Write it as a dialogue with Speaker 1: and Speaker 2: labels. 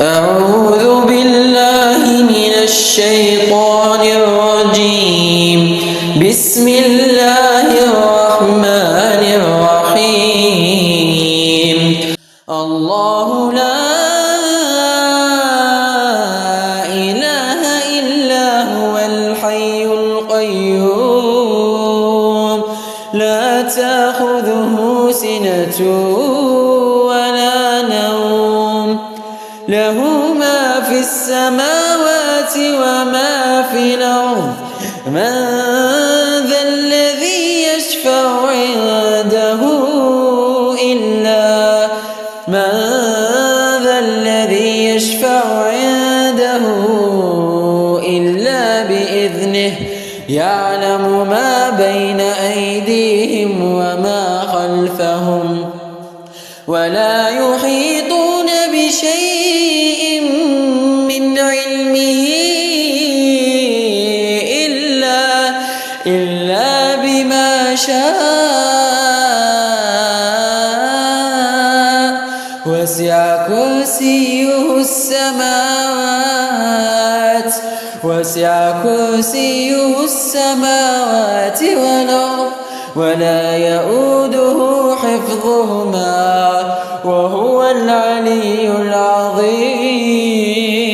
Speaker 1: أعوذ بالله من الشيطان الرجيم. بسم الله الرحمن الرحيم. الله لا إله إلا هو الحي القيوم لا تأخذه سنة ولا نوم له ما في السماوات وما في الأرض. من ذا الذي يشفع عنده إلا بإذنه يعلم ما بين أيديهم وما خلفهم ولا يحيطون بشيء من علمه إلا بما شاء. وسع كرسيه السماوات والأرض ولا يؤوده حفظهما وهو العلي العظيم.